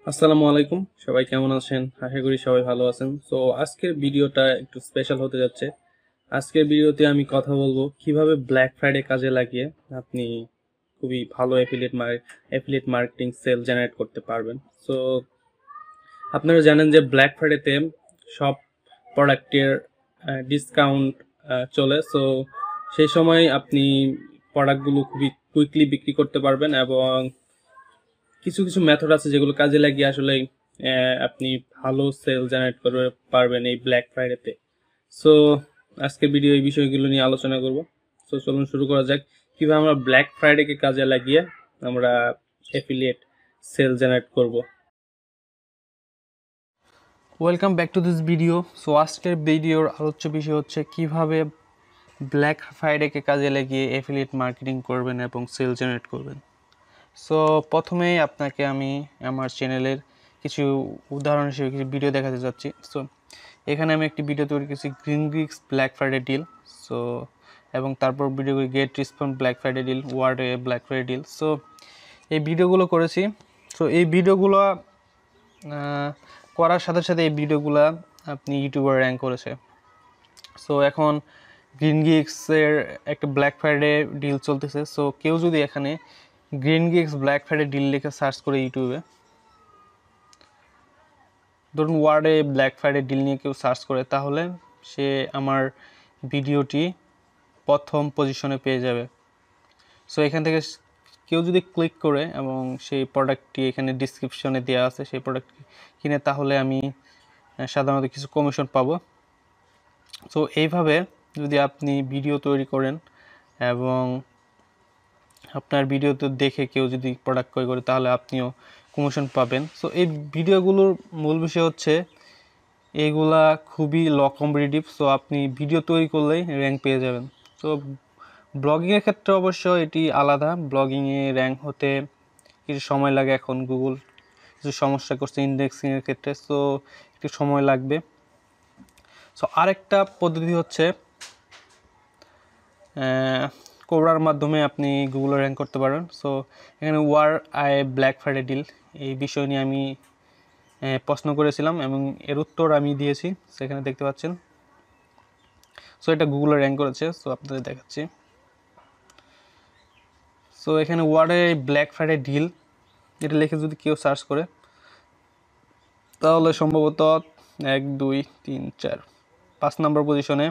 আসসালামু আলাইকুম, সবাই কেমন আছেন? আশা করি সবাই ভালো আছেন। তো আজকের ভিডিওটা একটু স্পেশাল হতে যাচ্ছে। আজকের ভিডিওতে আমি কথা বলবো কিভাবে ব্ল্যাক ফ্রাইডে কাজে লাগিয়ে আপনি খুবই ভালো অ্যাফিলিয়েট মার্কেটিং সেল জেনারেট করতে পারবেন। সো আপনারা জানেন যে ব্ল্যাক ফ্রাইডেতে সব প্রোডাক্টের ডিসকাউন্ট চলে। সো সেই সময় আপনি প্রোডাক্টগুলো খুবই কুইকলি বিক্রি করতে পারবেন এবং কিছু কিছু মেথড আছে যেগুলো কাজে লাগিয়ে আসলে আপনি ভালো সেল জেনারেট করতে পারবেন এই ব্ল্যাক ফ্রাইডেতে। সো আজকের ভিডিও এই বিষয়গুলো নিয়ে আলোচনা করব। সো চলুন শুরু করা যাক কিভাবে আমরা ব্ল্যাক ফ্রাইডেকে কাজে লাগিয়ে আমরা অ্যাফিলিয়েট সেল জেনারেট করব। Welcome back to this video. So আজকের ভিডিওর আলোচ্য বিষয় হচ্ছে কিভাবে ব্ল্যাক ফ্রাইডেকে কাজে লাগিয়ে অ্যাফিলিয়েট মার্কেটিং করবেন এবং সেল জেনারেট করবেন। সো প্রথমেই আপনাকে আমি আমার চ্যানেলের কিছু উদাহরণ হিসেবে কিছু ভিডিও দেখাতে যাচ্ছি। সো এখানে আমি একটি ভিডিও তৈরি করেছি Green Geeks Black Friday deal. So এবং তারপর video get response Black Friday deal, ওয়ার্ডে ব্ল্যাক ফ্রাইডে ডিল। সো এই ভিডিওগুলো করেছি। সো এই ভিডিওগুলো করার সাথে সাথে এই ভিডিওগুলো আপনি ইউটিউবে র্যাঙ্ক করেছে। সো এখন গ্রিন গিক্সের একটা ব্ল্যাক ফ্রাইডে ডিল চলতেছে। সো কেউ যদি এখানে Green Geeks Black Friday deal লিখে সার্চ করে ইউটিউবে, ধরুন ওয়ার্ডে ব্ল্যাক ফ্রাইডে ডিল নিয়ে কেউ সার্চ করে, তাহলে সে আমার ভিডিওটি প্রথম পজিশনে পেয়ে যাবে। সো এখান থেকে কেউ যদি ক্লিক করে এবং সেই প্রোডাক্টটি এখানে ডিসক্রিপশনে দেওয়া আছে সেই প্রোডাক্ট কিনে, তাহলে আমি সাধারণত কিছু কমিশন পাবো। সো এইভাবে যদি আপনি ভিডিও তৈরি করেন এবং আপনার ভিডিওতে দেখে কেউ যদি প্রোডাক্ট ক্রয় করে, তাহলে আপনিও কমিশন পাবেন। সো এই ভিডিওগুলোর মূল বিষয় হচ্ছে এইগুলা খুবই ল কম্পিটিটিভ। সো আপনি ভিডিও তৈরি করলেই র্যাঙ্ক পেয়ে যাবেন। সো ব্লগিংয়ের ক্ষেত্রে অবশ্য এটি আলাদা। ব্লগিংয়ে র্যাঙ্ক হতে কিছু সময় লাগে। এখন গুগল কিছু সমস্যা করছে ইন্ডেক্সিংয়ের ক্ষেত্রে, সো একটু সময় লাগবে। সো আরেকটা পদ্ধতি হচ্ছে কোরার মাধ্যমে আপনি গুগলে র্যাঙ্ক করতে পারেন। সো এখানে ওয়ার আই ব্ল্যাক ফ্রাইডে ডিল এই বিষয় নিয়ে আমি প্রশ্ন করেছিলাম এবং এর উত্তর আমি দিয়েছি, সেখানে দেখতে পাচ্ছেন। সো এটা গুগলে র্যাঙ্ক করেছে। সো আপনাদের দেখাচ্ছি। সো এখানে ওয়ার্ডে ব্ল্যাক ফ্রাইডে ডিল এটা লিখে যদি কেউ সার্চ করে, তাহলে সম্ভবত 1 2 3 4 5 নম্বর পজিশনে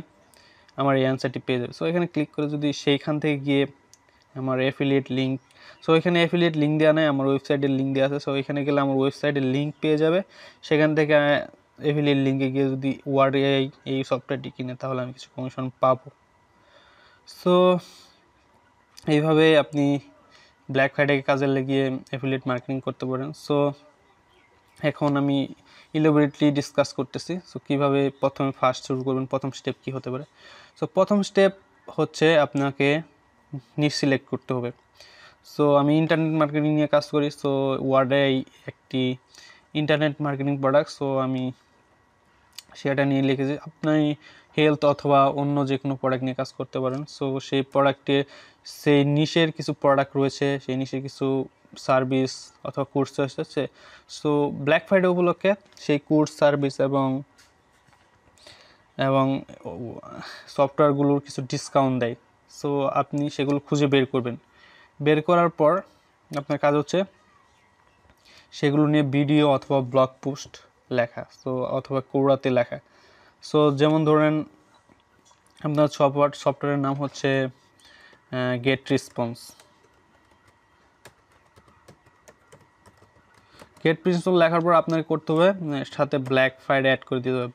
আমার এই অ্যান্সারটি পেয়ে যাবে। সো এখানে ক্লিক করে যদি সেইখান থেকে গিয়ে আমার অ্যাফিলিয়েট লিঙ্ক, সো এখানে অ্যাফিলিয়েট লিঙ্ক দেওয়া নেই, আমার ওয়েবসাইটের লিঙ্ক দেওয়া আছে। সো এখানে গেলে আমার ওয়েবসাইটের লিঙ্ক পেয়ে যাবে। সেখান থেকে অ্যাফিলিয়েট লিঙ্কে গিয়ে যদি ওয়ার্ডে এই সফটওয়্যারটি কিনে, তাহলে আমি কিছু কমিশন পাবো। সো এইভাবে আপনি ব্ল্যাক ফ্রাইডেকে কাজে লাগিয়ে অ্যাফিলিয়েট মার্কেটিং করতে পারেন। সো এখন আমি ইলাবোরেটলি ডিসকাস করতেছি। সো কীভাবে প্রথমে ফার্স্ট শুরু করবেন, প্রথম স্টেপ কী হতে পারে। সো প্রথম স্টেপ হচ্ছে আপনাকে নিশ সিলেক্ট করতে হবে। সো আমি ইন্টারনেট মার্কেটিং নিয়ে কাজ করি। সো ওয়ার্ডে একটি ইন্টারনেট মার্কেটিং প্রোডাক্ট, সো আমি সেটা নিয়ে লিখেছি। আপনি হেলথ অথবা অন্য যে কোনো প্রোডাক্ট নিয়ে কাজ করতে পারেন। সো সেই প্রোডাক্টে সেই নিশের কিছু প্রোডাক্ট রয়েছে, সেই নিশের কিছু সার্ভিস অথবা কোর্স এসেছে। সো ব্ল্যাক ফ্রাইডে উপলক্ষে সেই কোর্স সার্ভিস এবং এবং সফটওয়্যারগুলোর কিছু ডিসকাউন্ট দেয়। সো আপনি সেগুলো খুঁজে বের করবেন। বের করার পর আপনার কাজ হচ্ছে সেগুলো নিয়ে ভিডিও অথবা ব্লগ পোস্ট লেখা, সো অথবা কোরাতে লেখা। সো যেমন ধরেন আপনার সফটওয়্যারের নাম হচ্ছে গেট রেসপন্স। গেট রেসপন্স লেখার পর আপনাকে করতে হবে সাথে ব্ল্যাক ফ্রাইডে অ্যাড করে দিতে হবে।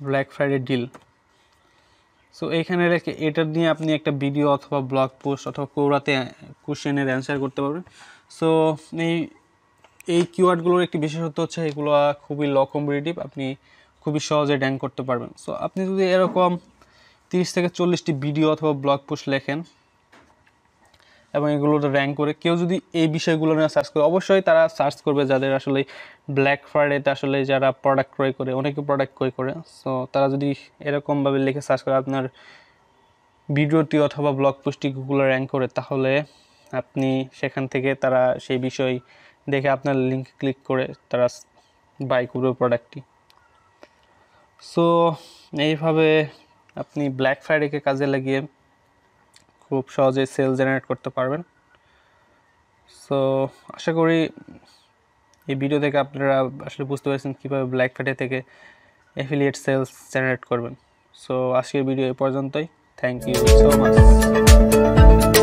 Black Friday deal. সো এইখানে রেখে এটা নিয়ে আপনি একটা ভিডিও অথবা ব্লগ পোস্ট অথবা কোরাতে কোশ্চেনের অ্যান্সার করতে পারবেন। সো এই কিওয়ার্ডগুলোর একটি বিশেষত্ব হচ্ছে এগুলো খুবই ল কম্পিটিটিভ, আপনি খুবই সহজে র্যাঙ্ক করতে পারবেন। সো আপনি যদি এরকম 30 থেকে 40টি ভিডিও অথবা ব্লগ পোস্ট লেখেন এবং এগুলোতে র্যাঙ্ক করে, কেউ যদি এই বিষয়গুলো নিয়ে সার্চ করে, অবশ্যই তারা সার্চ করবে যাদের আসলে ব্ল্যাক ফ্রাইডেতে আসলে যারা প্রোডাক্ট ক্রয় করে, অনেকে প্রোডাক্ট ক্রয় করে। সো তারা যদি এরকমভাবে লিখে সার্চ করে আপনার ভিডিওটি অথবা ব্লগ পোস্টটি গুগলে র্যাঙ্ক করে, তাহলে আপনি সেখান থেকে তারা সেই বিষয় দেখে আপনার লিঙ্ক ক্লিক করে তারা বাই করবে প্রোডাক্টটি। সো এইভাবে আপনি ব্ল্যাক ফ্রাইডেকে কাজে লাগিয়ে খুব সহজে সেল জেনারেট করতে পারবেন। সো আশা করি এই ভিডিও থেকে আপনারা আসলে বুঝতে পেরেছেন কীভাবে ব্ল্যাক ফ্রাইডে থেকে অ্যাফিলিয়েট সেলস জেনারেট করবেন। সো আজকের ভিডিও এই পর্যন্তই। Thank you so much.